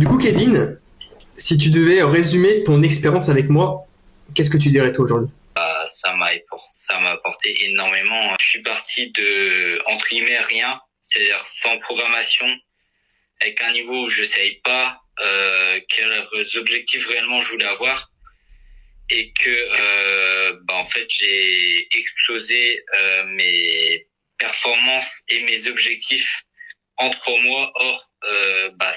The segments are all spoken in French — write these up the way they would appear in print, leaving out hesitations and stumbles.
Du coup, Kevin, si tu devais résumer ton expérience avec moi, qu'est-ce que tu dirais toi aujourd'hui? Ça m'a apporté énormément. Je suis parti de, entre guillemets, rien, c'est-à-dire sans programmation, avec un niveau où je savais pas quels objectifs réellement je voulais avoir, et que en fait j'ai explosé mes performances et mes objectifs en 3 mois. Or,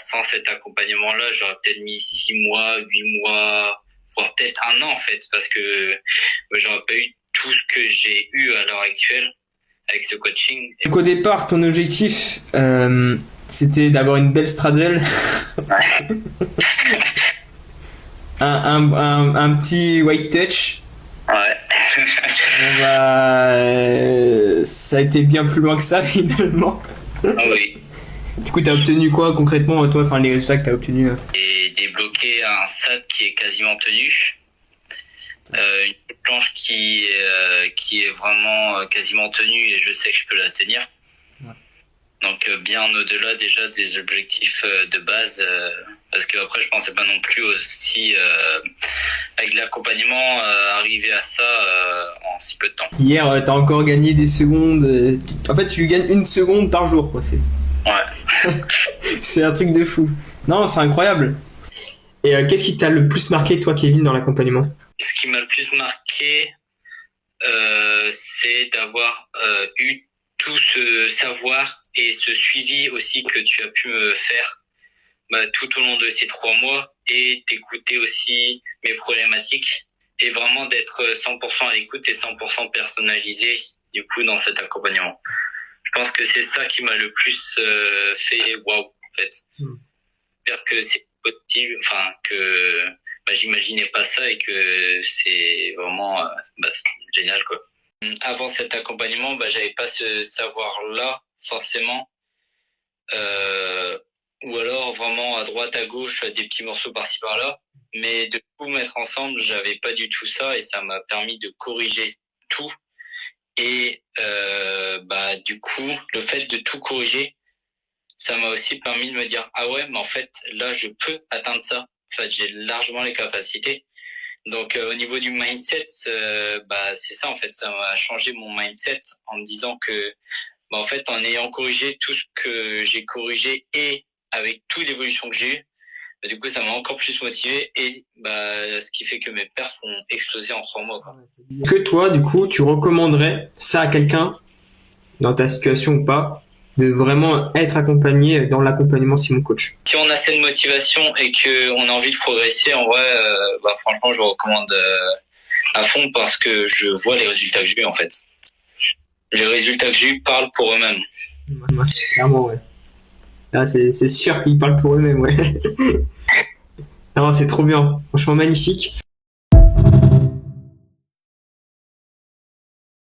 sans cet accompagnement-là, j'aurais peut-être mis 6 mois, 8 mois, voire peut-être un an en fait, parce que j'aurais pas eu tout ce que j'ai eu à l'heure actuelle avec ce coaching. Donc au départ, ton objectif, c'était d'avoir une belle straddle, un petit white touch. Ouais. Ça a été bien plus loin que ça finalement. Ah oui. Du coup, t'as obtenu quoi concrètement, toi, enfin les résultats que t'as obtenus? J'ai débloqué un SAT qui est quasiment tenu. Une planche qui est vraiment quasiment tenue, et je sais que je peux la tenir. Ouais. Donc bien au-delà déjà des objectifs de base, parce que après je pensais pas non plus aussi avec l'accompagnement arriver à ça en si peu de temps. Hier, t'as encore gagné des secondes. En fait, tu gagnes 1 seconde par jour, quoi. Ouais. C'est un truc de fou. Non, c'est incroyable. Et qu'est-ce qui t'a le plus marqué, toi, Kevin, dans l'accompagnement? Ce qui m'a le plus marqué, c'est d'avoir eu tout ce savoir et ce suivi aussi que tu as pu me faire tout au long de ces 3 mois, et d'écouter aussi mes problématiques, et vraiment d'être 100% à l'écoute et 100% personnalisé du coup dans cet accompagnement. Je pense que c'est ça qui m'a le plus fait waouh en fait. J'espère que c'est possible, enfin que j'imaginais pas ça, et que c'est vraiment génial quoi. Avant cet accompagnement, j'avais pas ce savoir-là forcément, ou alors vraiment à droite à gauche des petits morceaux par-ci par-là, mais de tout mettre ensemble, j'avais pas du tout ça, et ça m'a permis de corriger tout. Et du coup, le fait de tout corriger, ça m'a aussi permis de me dire ah ouais, mais en fait là je peux atteindre ça. En fait, j'ai largement les capacités. Donc au niveau du mindset, c'est ça en fait, ça m'a changé mon mindset en me disant que en fait, en ayant corrigé tout ce que j'ai corrigé, et avec toute l'évolution que j'ai eue, du coup ça m'a encore plus motivé, et ce qui fait que mes perfs ont explosé en 3 mois quoi. Est-ce que toi, du coup, tu recommanderais ça à quelqu'un, dans ta situation ou pas, de vraiment être accompagné dans l'accompagnement Simon Coach? Si on a cette motivation et qu'on a envie de progresser, en vrai, franchement, je recommande à fond, parce que je vois les résultats que j'ai eu en fait. Les résultats que j'ai eu parlent pour eux-mêmes. Ouais, clairement, ouais. Là, c'est sûr qu'ils parlent pour eux-mêmes, ouais. Non, c'est trop bien. Franchement, magnifique.